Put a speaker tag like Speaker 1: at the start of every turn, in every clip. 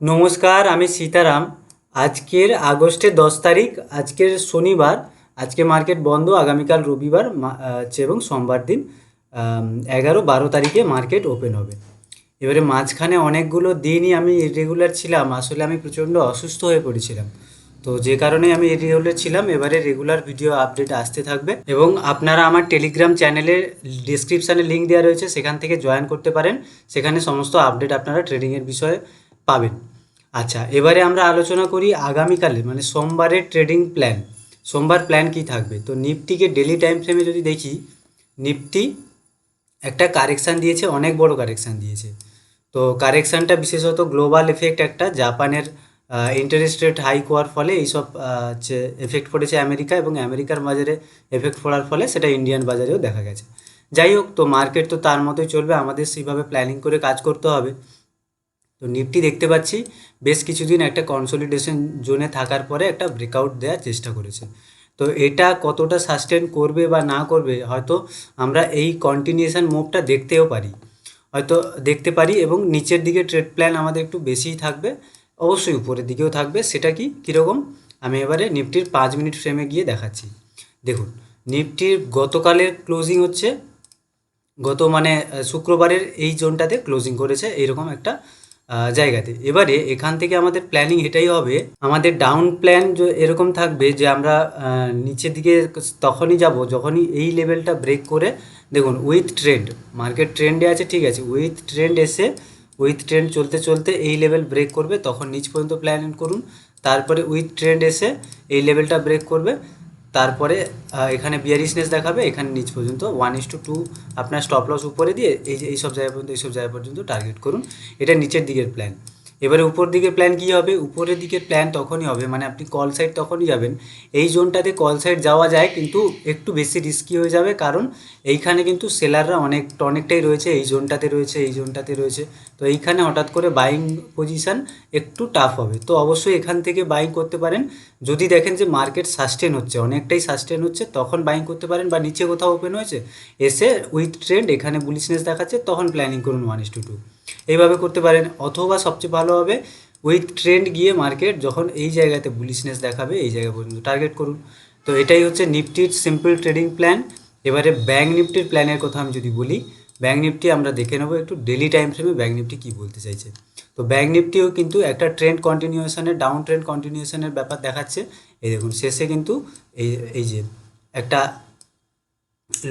Speaker 1: নমস্কার, আমি সীতারাম। আজকের আগস্টের 10 তারিখ, আজকের শনিবার। আজকে মার্কেট বন্ধ, আগামীকাল রবিবার এবং সোমবার দিন 11-12 তারিখে মার্কেট ওপেন হবে। এবারে মাঝখানে অনেকগুলো দিনই আমি ইরেগুলার ছিলাম, আসলে আমি প্রচণ্ড অসুস্থ হয়ে পড়েছিলাম। তো যে কারণে আমি ইরেগুলার ছিলাম, এবারে রেগুলার ভিডিও আপডেট আসতে থাকবে এবং আপনারা আমার টেলিগ্রাম চ্যানেলের ডিসক্রিপশানে লিঙ্ক দেওয়া রয়েছে, সেখান থেকে জয়েন করতে পারেন। সেখানে সমস্ত আপডেট আপনারা ট্রেডিংয়ের বিষয়ে পাবেন। আচ্ছা, এবারে আমরা আলোচনা করি আগামীকালে মানে সোমবারের ট্রেডিং প্ল্যান। সোমবার প্ল্যান কি থাকবে? তো নিফটিকে ডেলি টাইম ফ্রেমে যদি দেখি, নিফটি একটা কারেকশান দিয়েছে, অনেক বড় কারেকশান দিয়েছে। তো কারেকশানটা বিশেষত গ্লোবাল এফেক্ট, একটা জাপানের ইন্টারেস্ট রেট হাইক হওয়ার ফলে এইসব হচ্ছে এফেক্ট পড়েছে আমেরিকা, এবং আমেরিকার বাজারে এফেক্ট পড়ার ফলে সেটা ইন্ডিয়ান বাজারেও দেখা গেছে। যাই হোক, তো মার্কেট তো তার মতোই চলবে, আমাদের সেইভাবে প্ল্যানিং করে কাজ করতে হবে। তো নিফটি দেখতে পাচ্ছি বেশ কিছুদিন একটা কনসলিডেশন জোনে থাকার পরে একটা ব্রেকআউট দেওয়ার চেষ্টা করেছে। তো এটা কতটা সাস্টেন করবে বা না করবে, হয়তো আমরা এই কন্টিনিউশন মুভটা দেখতেও পারি, হয়তো দেখতে পারি। এবং নিচের দিকে ট্রেড প্ল্যান আমাদের একটু বেশিই থাকবে, অবশ্যই উপরের দিকেও থাকবে। সেটা কি কীরকম, আমি এবারে নিফটির 5 মিনিট ফ্রেমে গিয়ে দেখাচ্ছি। দেখুন, নিফটির গতকালের ক্লোজিং হচ্ছে, গত মানে শুক্রবারের এই জোনটাতে ক্লোজিং করেছে এইরকম একটা জায়গাতে। এবারে এখান থেকে আমাদের প্ল্যানিং এটাই হবে, আমাদের ডাউন প্ল্যান এরকম থাকবে যে আমরা নিচের দিকে তখনই যাব যখনই এই লেভেলটা ব্রেক করে, দেখুন উইথ ট্রেন্ড, মার্কেট ট্রেন্ডে আছে, ঠিক আছে, উইথ ট্রেন্ড এসে উইথ ট্রেন্ড চলতে চলতে এই লেভেল ব্রেক করবে, তখন নিচ পর্যন্ত প্ল্যান করুন। তারপরে উইথ ট্রেন্ড এসে এই লেভেলটা ব্রেক করবে, তারপরে এখানে বিয়ারিশনেস দেখাবে, এখানে নিচ পর্যন্ত 1:2 আপনার স্টপ লস উপরে দিয়ে এইসব জায়গা পর্যন্ত, এইসব জায়গা পর্যন্ত টার্গেট করুন। এটা নিচের দিকের প্ল্যান। এবারে উপর দিকের প্ল্যান কী হবে? উপরের দিকের প্ল্যান তখনই হবে, মানে আপনি কল সাইড তখনই যাবেন, এই জোনটাতে কল সাইড যাওয়া যায়, কিন্তু একটু বেশি রিস্কি হয়ে যাবে, কারণ এইখানে কিন্তু সেলাররা অনেকটাই রয়েছে, এই জোনটাতে রয়েছে, এই জোনটাতে রয়েছে। তো এইখানে হঠাৎ করে বাইং পজিশান একটু টাফ হবে। তো অবশ্যই এখান থেকে বাইং করতে পারেন যদি দেখেন যে মার্কেট সাস্টেন হচ্ছে, অনেকটাই সাস্টেন হচ্ছে, তখন বাইং করতে পারেন। বা নিচে কোথাও ওপেন হয়েছে, এসে উইথ ট্রেন্ড এখানে বুলিশনেস দেখাচ্ছে, তখন প্ল্যানিং করুন 1:2। এইভাবে করতে পারেন। অথবা সবচেয়ে ভালো হবে উইথ ট্রেন্ড গিয়ে মার্কেট যখন এই জায়গাতে বুলিশনেস দেখাবে, এই জায়গা পর্যন্ত টার্গেট করুন। তো এটাই হচ্ছে নিফটির সিম্পল ট্রেডিং প্ল্যান। এবারে ব্যাঙ্ক নিফটির প্ল্যানের কথা আমি যদি বলি, ব্যাঙ্ক নিফটি আমরা দেখে নেবো একটু ডেলি টাইম ফ্রেমে ব্যাঙ্ক নিফটি কী বলতে চাইছে। তো ব্যাঙ্ক নিফটিও কিন্তু একটা ট্রেন্ড কন্টিনিউশনের, ডাউন ট্রেন্ড কন্টিনিউশনের ব্যাপার দেখাচ্ছে। এই দেখুন শেষে কিন্তু এই যে একটা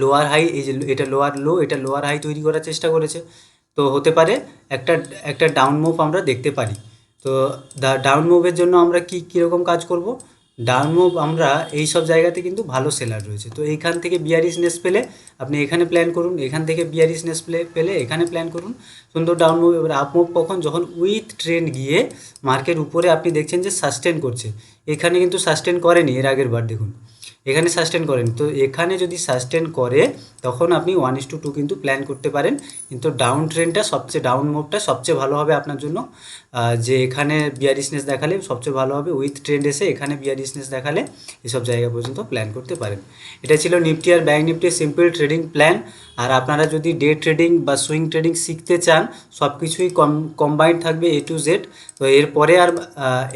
Speaker 1: লোয়ার হাই, এই যে এটা লোয়ার লো, এটা লোয়ার হাই তৈরি করার চেষ্টা করেছে। তো হতে পারে একটা একটা ডাউন মুভ আমরা দেখতে পারি। তো ডাউন মুভের জন্য আমরা কীরকম কাজ করব? ডাউন মুভ আমরা এই সব জায়গাতে কিন্তু ভালো সেলার রয়েছে, তো এইখান থেকে বিয়ারিশনেস পেলে আপনি এখানে প্ল্যান করুন, এখান থেকে বিয়ারিশনেস পেলে এখানে প্ল্যান করুন, সুন্দর ডাউন মুভ। এবার আপ মুভ কখন? যখন উইথ ট্রেন্ড গিয়ে মার্কেট উপরে আপনি দেখছেন যে সাস্টেন করছে। এখানে কিন্তু সাস্টেন করেনি, এর আগের বার দেখুন এখানে সাস্টেন করেন। তো এখানে যদি সাস্টেন করে তখন আপনি 1:2 কিন্তু প্ল্যান করতে পারেন। কিন্তু ডাউন ট্রেন্ডটা সবচেয়ে, ডাউন মুভটা সবচেয়ে ভালো হবে আপনার জন্য, যে এখানে বিয়ারিশনেস দেখালে সবচেয়ে ভালো হবে, উইথ ট্রেন্ড এসে এখানে বিয়ারিশনেস দেখালে এসব জায়গা পর্যন্ত প্ল্যান করতে পারেন। এটা ছিল নিফটি আর ব্যাঙ্ক নিফটির সিম্পল ট্রেডিং প্ল্যান। আর আপনারা যদি ডে ট্রেডিং বা সুইং ট্রেডিং শিখতে চান, সব কিছুই কম্বাইন্ড থাকবে A to Z। তো এরপরে আর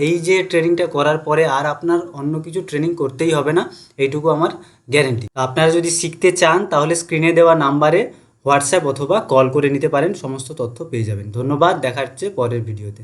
Speaker 1: এই যে ট্রেডিংটা করার পরে আর আপনার অন্য কিছু ট্রেনিং করতেই হবে না, এইটুকু আমার গ্যারেন্টি। আপনারা যদি শিখতে চান তাহলে স্ক্রিনে দেওয়া নাম্বারে হোয়াটসঅ্যাপ অথবা কল করে নিতে পারেন, সমস্ত তথ্য পেয়ে যাবেন। ধন্যবাদ, দেখা হচ্ছে পরের ভিডিওতে।